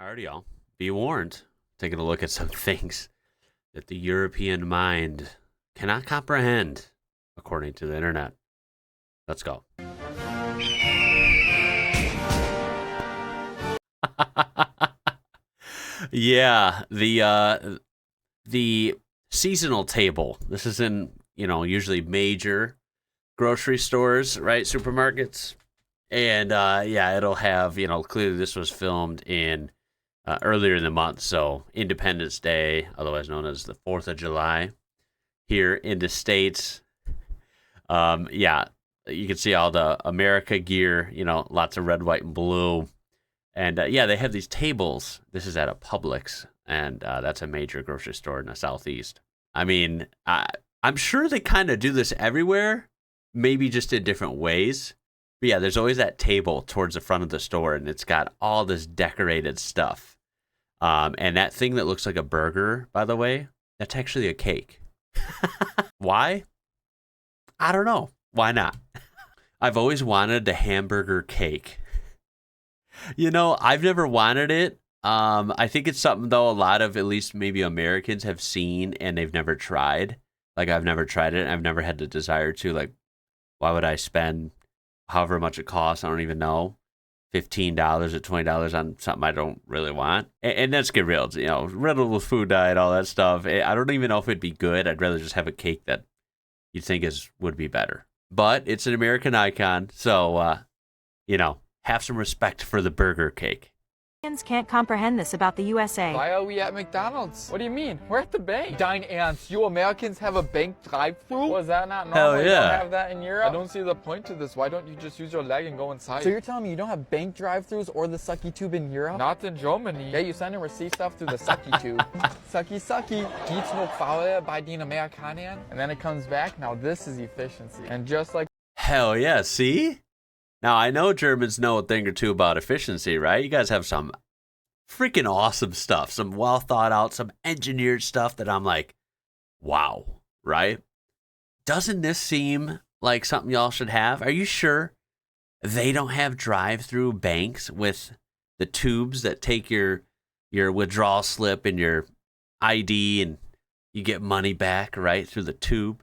Alrighty, y'all. Be warned. Taking a look at some things that the European mind cannot comprehend, according to the internet. Let's go. Yeah, the seasonal table. This is in, usually major grocery stores, right? Supermarkets. And yeah, it'll have, clearly this was filmed in earlier in the month, so Independence Day, otherwise known as the 4th of July, here in the States. Yeah, you can see all the America gear, lots of red, white, and blue. And yeah, they have these tables. This is at a Publix, and that's a major grocery store in the Southeast. I mean, I'm sure they kind of do this everywhere, maybe just in different ways. But yeah, there's always that table towards the front of the store, and it's got all this decorated stuff. And that thing that looks like a burger, by the way, that's actually a cake. Why? I don't know. Why not? I've always wanted the hamburger cake. I've never wanted it. I think it's something, though, a lot of at least maybe Americans have seen and they've never tried. Like, I've never tried it. I've never had the desire to. Like, why would I spend however much it costs? I don't even know. $15 or $20 on something I don't really want. And let's get real. Riddled with food diet, all that stuff. I don't even know if it'd be good. I'd rather just have a cake that you'd think would be better. But it's an American icon, so, have some respect for the burger cake. Can't comprehend this about the USA. Why are we at McDonald's? What do you mean? We're at the bank. Dine ants. You Americans have a bank drive-thru? Was that not normal? Hell yeah. You don't have that in Europe? I don't see the point to this. Why don't you just use your leg and go inside? So you're telling me you don't have bank drive-thrus or the sucky tube in Europe? Not in Germany. Yeah, you send and receive stuff through the sucky tube. Sucky. Geht's no faul bei den Amerikanern? And then it comes back. Now this is efficiency. And just like... Hell yeah, see? Now, I know Germans know a thing or two about efficiency, right? You guys have some freaking awesome stuff, some well thought out, some engineered stuff that I'm like, wow, right? Doesn't this seem like something y'all should have? Are you sure they don't have drive-through banks with the tubes that take your withdrawal slip and your ID and you get money back right through the tube?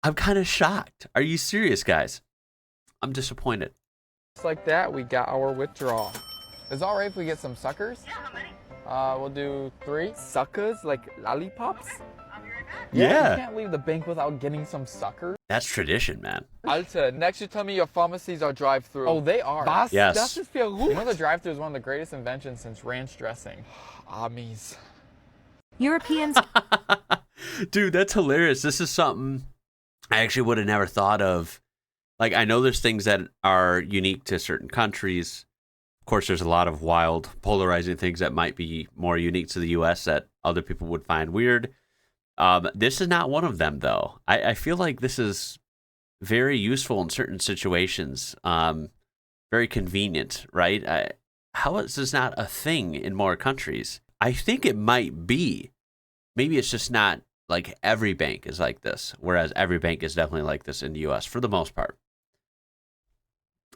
I'm kind of shocked. Are you serious, guys? I'm disappointed. Just like that, we got our withdrawal. Is it all right if we get some suckers? Yeah, how many? We'll do 3. Suckers? Like lollipops? I'll be right back. Yeah. You can't leave the bank without getting some suckers. That's tradition, man. Alter, next you tell me your pharmacies are drive-through. Oh, they are. Was? Yes. Das ist verrückt. You know the drive-through is one of the greatest inventions since ranch dressing. Amis. Europeans Dude, that's hilarious. This is something I actually would have never thought of. Like, I know there's things that are unique to certain countries. Of course, there's a lot of wild, polarizing things that might be more unique to the U.S. that other people would find weird. This is not one of them, though. I feel like this is very useful in certain situations. Very convenient, right? How is this not a thing in more countries? I think it might be. Maybe it's just not like every bank is like this, whereas every bank is definitely like this in the U.S. for the most part.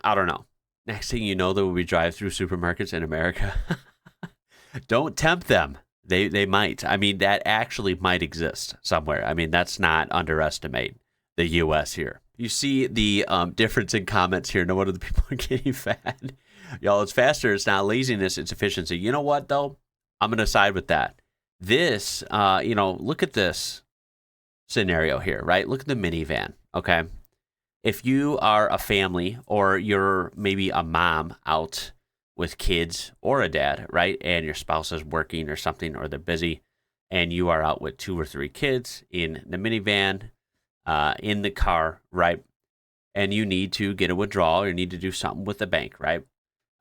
I don't know. Next thing you know, there will be drive-through supermarkets in America. Don't tempt them. They might. I mean, that actually might exist somewhere. I mean, that's not underestimate the U.S. here. You see the difference in comments here. No wonder the people are getting fat. Y'all, it's faster. It's not laziness. It's efficiency. You know what, though? I'm going to side with that. This, look at this scenario here, right? Look at the minivan, okay? If you are a family or you're maybe a mom out with kids or a dad, right? And your spouse is working or something, or they're busy, and you are out with 2 or 3 kids in the minivan, in the car, right? And you need to get a withdrawal or you need to do something with the bank, right?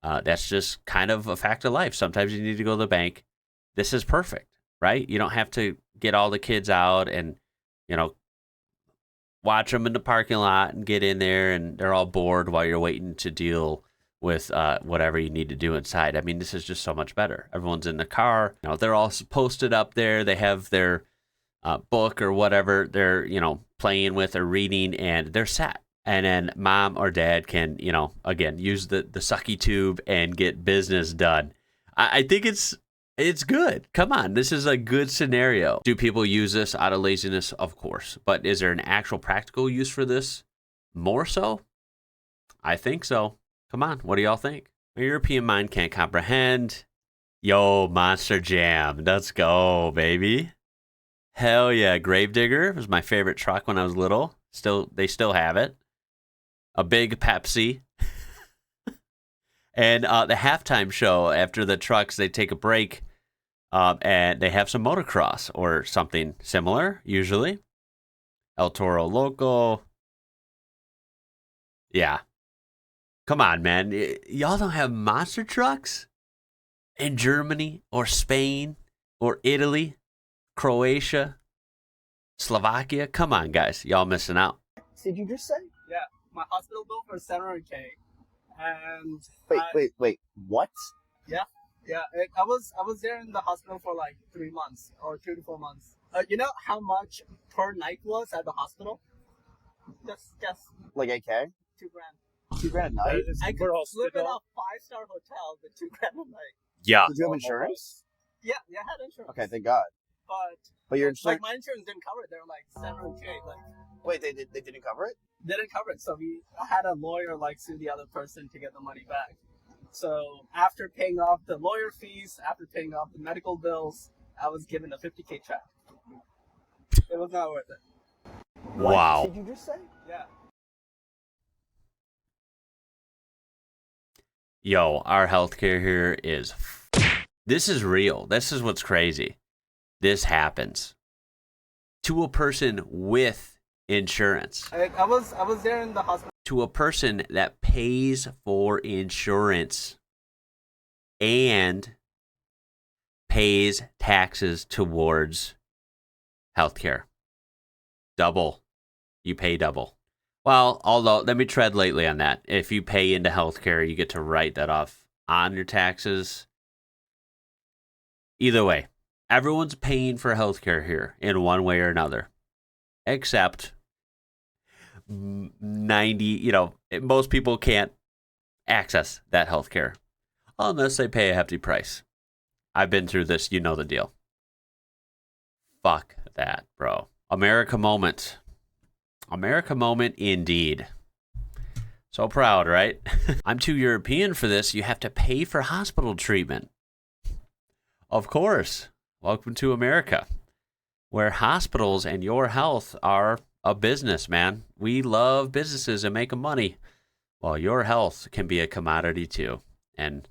That's just kind of a fact of life. Sometimes you need to go to the bank. This is perfect, right? You don't have to get all the kids out and, watch them in the parking lot and get in there and they're all bored while you're waiting to deal with whatever you need to do inside. I mean, this is just so much better. Everyone's in the car. They're all posted up there. They have their book or whatever they're, playing with or reading, and they're set. and then mom or dad can, again, use the sucky tube and get business done. I think it's good. Come on, this is a good scenario. Do people use this out of laziness? Of course. But is there an actual practical use for this? More so? I think so. Come on, what do y'all think? My European mind can't comprehend. Yo, Monster Jam. Let's go, baby. Hell yeah. Gravedigger was my favorite truck when I was little. They still have it. A big Pepsi. And the halftime show, after the trucks, they take a break and they have some motocross or something similar, usually. El Toro Loco. Yeah. Come on, man. Y'all don't have monster trucks in Germany or Spain or Italy, Croatia, Slovakia? Come on, guys. Y'all missing out. Did you just say? Yeah, my hospital bill for $700K. And Wait. What? Yeah. I was there in the hospital for like 3 months or 2 to 4 months. You know how much per night was at the hospital? Just guess. Like AK? $2,000. $2,000 a night? I could live in a 5-star hotel with $2,000 a night. Yeah. Did you have insurance? Yeah, I had insurance. Okay, thank God. But your like my insurance didn't cover it. They were like $700K. Like, wait, they didn't cover it? they didn't cover it, so we had a lawyer like sue the other person to get the money back. So after paying off the lawyer fees, after paying off the medical bills, I was given a $50K check. It was not worth it. Wow. Did you just say? Yeah. Yo, our healthcare here is... This is real. This is what's crazy. This happens to a person with insurance. I was there in the hospital. To a person that pays for insurance and pays taxes towards healthcare. Double. You pay double. Well, although, let me tread lightly on that. If you pay into healthcare, you get to write that off on your taxes. Either way, everyone's paying for healthcare here in one way or another. Except 90, most people can't access that healthcare unless they pay a hefty price. I've been through this, you know the deal. Fuck that, bro. America moment. America moment indeed. So proud, right? I'm too European for this. You have to pay for hospital treatment. Of course. Welcome to America, where hospitals and your health are a business, man. We love businesses and making money. Well, your health can be a commodity too, and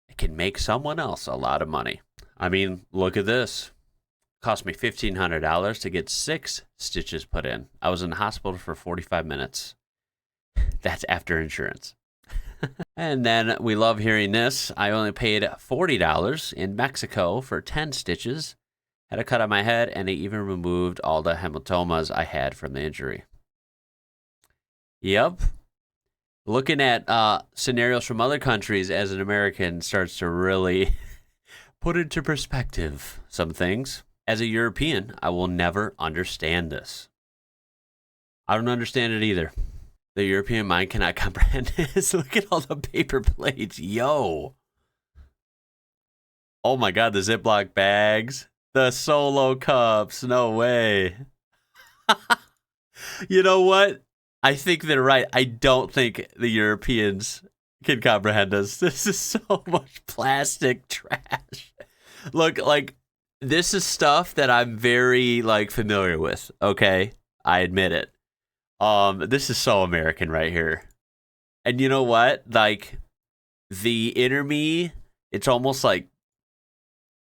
it can make someone else a lot of money. I mean, look at this. Cost me $1,500 to get 6 stitches put in. I was in the hospital for 45 minutes. That's after insurance. And then we love hearing this. I only paid $40 in Mexico for 10 stitches. Had a cut on my head, and they even removed all the hematomas I had from the injury. Yep. Looking at scenarios from other countries as an American starts to really put into perspective some things. As a European, I will never understand this. I don't understand it either. The European mind cannot comprehend this. Look at all the paper plates. Yo. Oh my God, the Ziploc bags. The Solo cups. No way. You know what? I think they're right. I don't think the Europeans can comprehend us. This is so much plastic trash. Look, like, this is stuff that I'm very, familiar with, okay? I admit it. This is so American right here. And you know what? The inner me, it's almost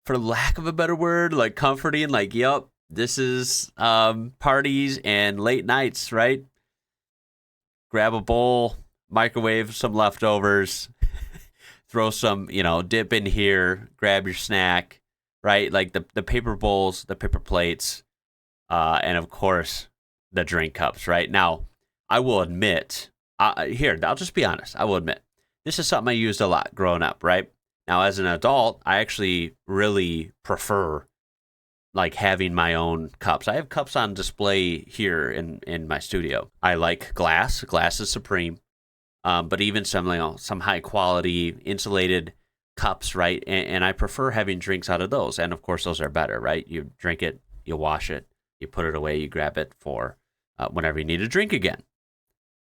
for lack of a better word, comforting, yep, this is parties and late nights, right? Grab a bowl, microwave some leftovers, throw some, dip in here, grab your snack, right? Like the paper bowls, the paper plates, and of course, the drink cups, right? Now, I will admit, I'll just be honest. I will admit, this is something I used a lot growing up, right? Now, as an adult, I actually really prefer, like having my own cups. I have cups on display here in my studio. I like glass. Glass is supreme. But even some high quality insulated cups, right? And I prefer having drinks out of those. And of course, those are better, right? You drink it, you wash it, you put it away, you grab it for whenever you need a drink again.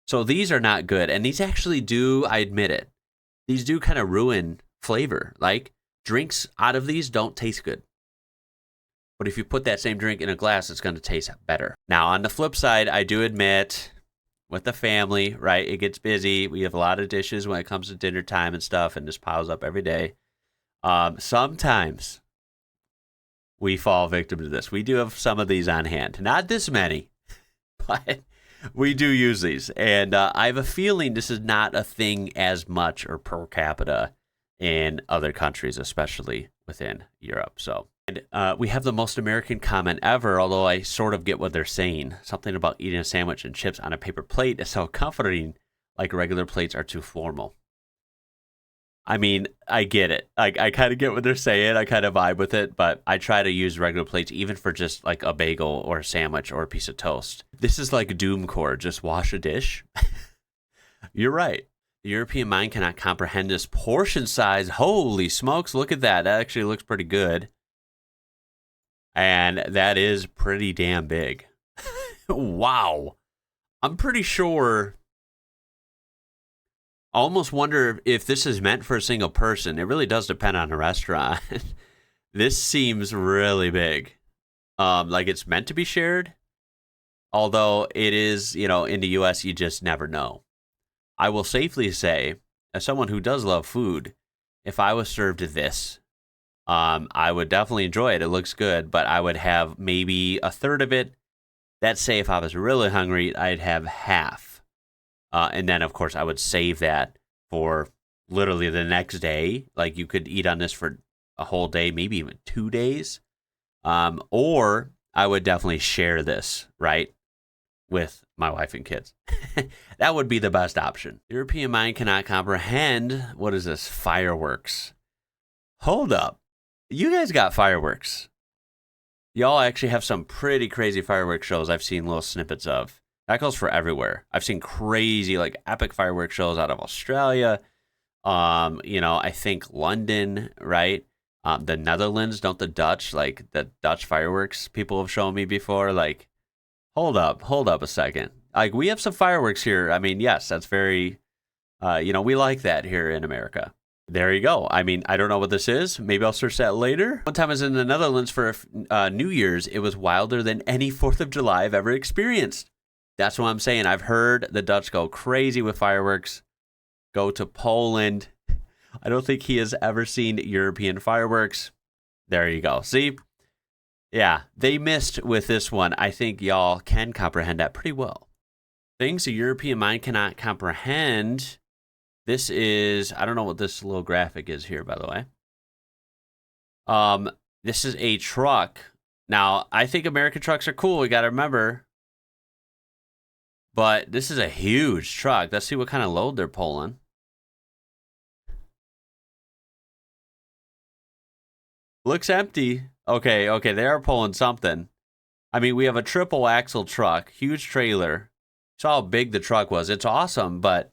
So these are not good. And these actually do, I admit it, these do kind of ruin flavor. Like drinks out of these don't taste good. But if you put that same drink in a glass, it's going to taste better. Now, on the flip side, I do admit with the family, right, it gets busy. We have a lot of dishes when it comes to dinner time and stuff, and this piles up every day. Sometimes we fall victim to this. We do have some of these on hand. Not this many, but we do use these. And I have a feeling this is not a thing as much or per capita in other countries, especially within Europe. So, and we have the most American comment ever, although I sort of get what they're saying. Something about eating a sandwich and chips on a paper plate is so comforting, like regular plates are too formal. I mean, I get it. I kind of get what they're saying. I kind of vibe with it, but I try to use regular plates even for just like a bagel or a sandwich or a piece of toast. This is like doomcore. Just wash a dish. You're right. The European mind cannot comprehend this portion size. Holy smokes, look at that. That actually looks pretty good. And that is pretty damn big. Wow. I'm pretty sure. I almost wonder if this is meant for a single person. It really does depend on the restaurant. This seems really big. Like it's meant to be shared. Although it is, in the US, you just never know. I will safely say, as someone who does love food, if I was served this, I would definitely enjoy it. It looks good, but I would have maybe a third of it. Let's say if I was really hungry, I'd have half. And then, of course, I would save that for literally the next day. Like you could eat on this for a whole day, maybe even 2 days. Or I would definitely share this, right, with my wife and kids. That would be the best option. European mind cannot comprehend. What is this? Fireworks. Hold up. You guys got fireworks. Y'all actually have some pretty crazy fireworks shows I've seen little snippets of. That goes for everywhere. I've seen crazy, like epic fireworks shows out of Australia. I think London, right? The Netherlands, don't the Dutch, like the Dutch fireworks people have shown me before. Like, hold up a second. Like we have some fireworks here. I mean, yes, that's very, we like that here in America. There you go. I mean, I don't know what this is. Maybe I'll search that later. One time I was in the Netherlands for New Year's. It was wilder than any 4th of July I've ever experienced. That's what I'm saying. I've heard the Dutch go crazy with fireworks. Go to Poland. I don't think he has ever seen European fireworks. There you go. See? Yeah, they missed with this one. I think y'all can comprehend that pretty well. Things the European mind cannot comprehend. This is, I don't know what this little graphic is here, by the way. This is a truck. Now, I think American trucks are cool. We got to remember. But this is a huge truck. Let's see what kind of load they're pulling. Looks empty. Okay, they are pulling something. I mean, we have a triple axle truck, huge trailer. Saw how big the truck was. It's awesome, but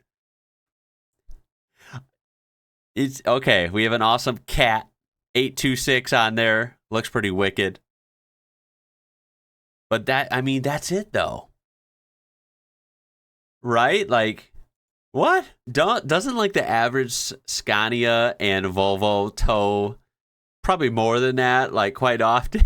it's okay. We have an awesome CAT 826 on there. Looks pretty wicked. But that's it though. Right? Like, what? Doesn't like the average Scania and Volvo tow probably more than that, like quite often?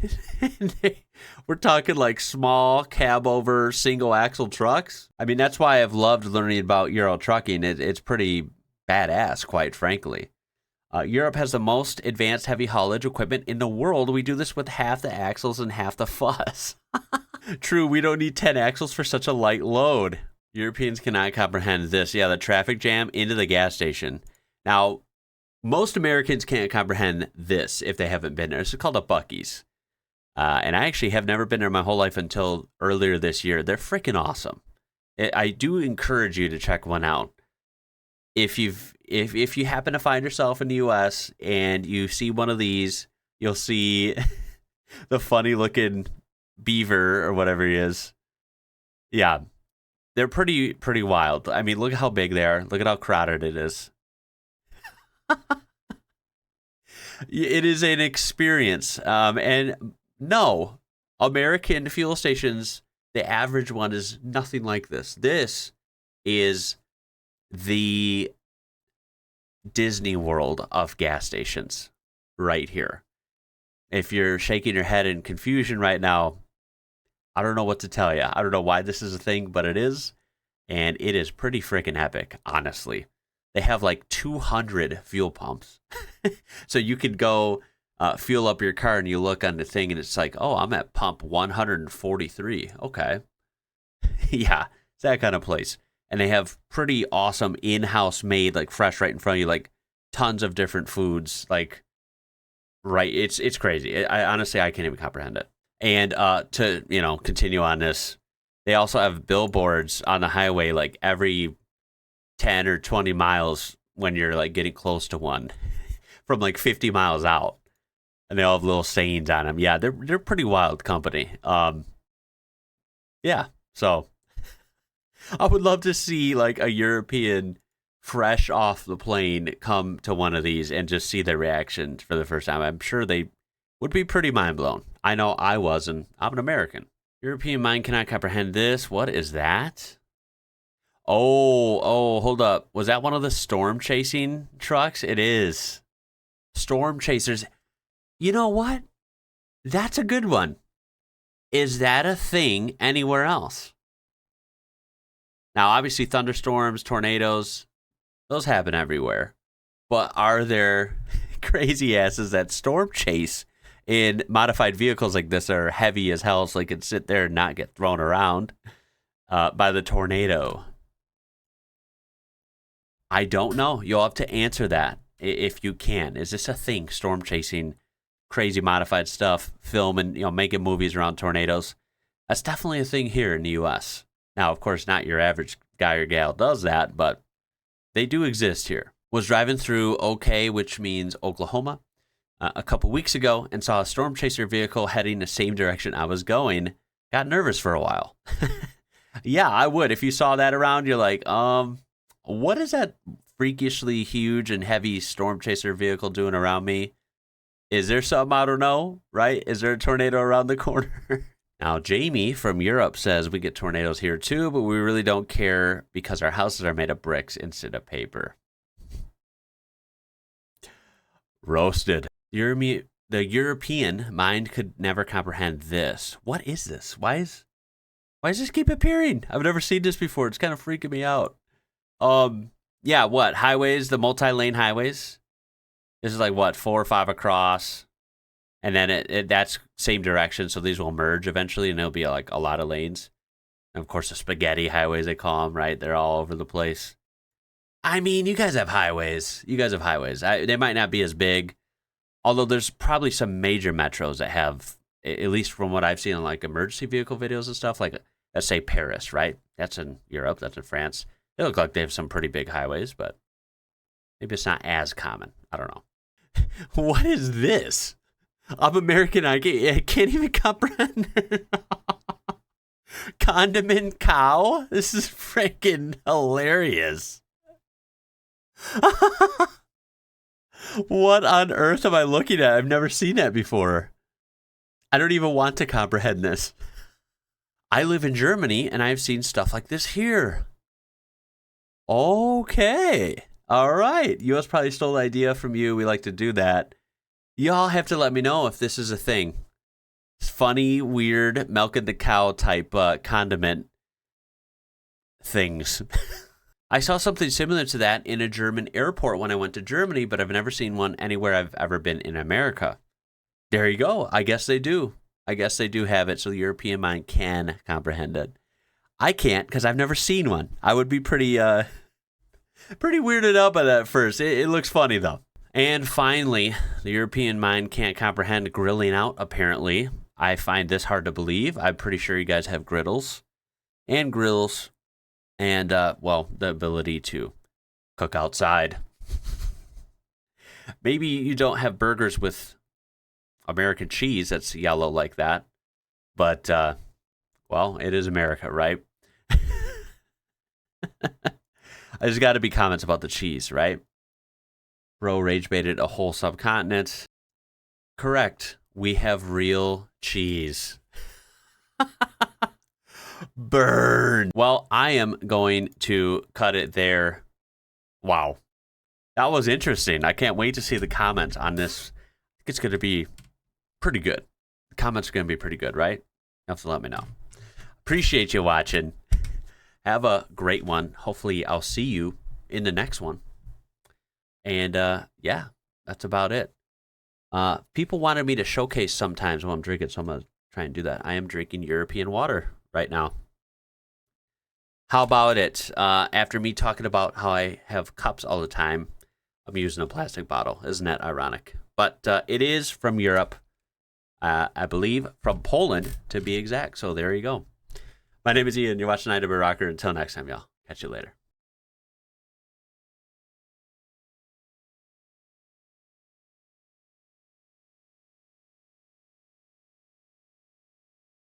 We're talking like small cab over single axle trucks. I mean, that's why I've loved learning about Euro trucking. It's pretty badass, quite frankly. Europe has the most advanced heavy haulage equipment in the world. We do this with half the axles and half the fuss. True, we don't need 10 axles for such a light load. Europeans cannot comprehend this. Yeah, the traffic jam into the gas station. Now, most Americans can't comprehend this if they haven't been there. It's called a Buc-ee's. And I actually have never been there my whole life until earlier this year. They're freaking awesome. I do encourage you to check one out. If you happen to find yourself in the U.S. and you see one of these, you'll see the funny looking beaver or whatever he is. Yeah, they're pretty wild. I mean, look at how big they are. Look at how crowded it is. It is an experience. And no, American fuel stations, the average one is nothing like this. This is the Disney World of gas stations right here. If you're shaking your head in confusion right now, I don't know what to tell you. I don't know why this is a thing, but it is. And it is pretty freaking epic, honestly. They have like 200 fuel pumps. So you could go fuel up your car and you look on the thing and it's like, oh, I'm at pump 143. Okay. Yeah, it's that kind of place. And they have pretty awesome in-house made, like fresh right in front of you, like tons of different foods. Like, right, it's crazy. I honestly, I can't even comprehend it. And to, continue on this, they also have billboards on the highway like every 10 or 20 miles when you're like getting close to one from like 50 miles out. And they all have little sayings on them. Yeah, they're pretty wild company. Yeah, so I would love to see like a European fresh off the plane come to one of these and just see their reaction for the first time. I'm sure they would be pretty mind blown. I know I was, and I'm an American. European mind cannot comprehend this. What is that? Oh, hold up. Was that one of the storm chasing trucks? It is. Storm chasers. You know what? That's a good one. Is that a thing anywhere else? Now, obviously, thunderstorms, tornadoes, those happen everywhere. But are there crazy asses that storm chase in modified vehicles like this that are heavy as hell so they can sit there and not get thrown around by the tornado? I don't know. You'll have to answer that if you can. Is this a thing, storm chasing, crazy modified stuff, filming, making movies around tornadoes? That's definitely a thing here in the U.S. Now, of course, not your average guy or gal does that, but they do exist here. Was driving through OK, which means Oklahoma, a couple weeks ago and saw a storm chaser vehicle heading the same direction I was going. Got nervous for a while. Yeah, I would. If you saw that around, you're like, what is that freakishly huge and heavy storm chaser vehicle doing around me? Is there something I don't know, right? Is there a tornado around the corner? Now, Jamie from Europe says we get tornadoes here too, but we really don't care because our houses are made of bricks instead of paper. Roasted. The European mind could never comprehend this. What is this? Why does this keep appearing? I've never seen this before. It's kind of freaking me out. Yeah, what? Highways, the multi-lane highways? This is like, what, 4 or 5 across? And then that's same direction, so these will merge eventually, and there'll be like a lot of lanes. And of course, the spaghetti highways, they call them, right? They're all over the place. I mean, you guys have highways. They might not be as big, although there's probably some major metros that have, at least from what I've seen on like emergency vehicle videos and stuff, like, let's say Paris, right? That's in Europe, that's in France. They look like they have some pretty big highways, but maybe it's not as common. I don't know. What is this? I'm American. I can't even comprehend it. Condiment cow? This is freaking hilarious. What on earth am I looking at? I've never seen that before. I don't even want to comprehend this. I live in Germany, and I've seen stuff like this here. Okay. All right. US probably stole the idea from you. We like to do that. Y'all have to let me know if this is a thing. It's funny, weird, milking the cow type condiment things. I saw something similar to that in a German airport when I went to Germany, but I've never seen one anywhere I've ever been in America. There you go. I guess they do. I guess they do have it, so the European mind can comprehend it. I can't because I've never seen one. I would be pretty weirded out by that at first. It looks funny, though. And finally, the European mind can't comprehend grilling out, apparently. I find this hard to believe. I'm pretty sure you guys have griddles and grills and, the ability to cook outside. Maybe you don't have burgers with American cheese that's yellow like that. But, well, it is America, right? There's got to be comments about the cheese, right? Bro rage baited a whole subcontinent. Correct. We have real cheese. Burn. Well, I am going to cut it there. Wow. That was interesting. I can't wait to see the comments on this. I think it's going to be pretty good. The comments are going to be pretty good, right? You have to let me know. Appreciate you watching. Have a great one. Hopefully, I'll see you in the next one. And, yeah, that's about it. People wanted me to showcase sometimes when I'm drinking, so I'm going to try and do that. I am drinking European water right now. How about it? After me talking about how I have cups all the time, I'm using a plastic bottle. Isn't that ironic? But it is from Europe. I believe from Poland, to be exact. So there you go. My name is Ian. You're watching IWrocker. Until next time, y'all. Catch you later.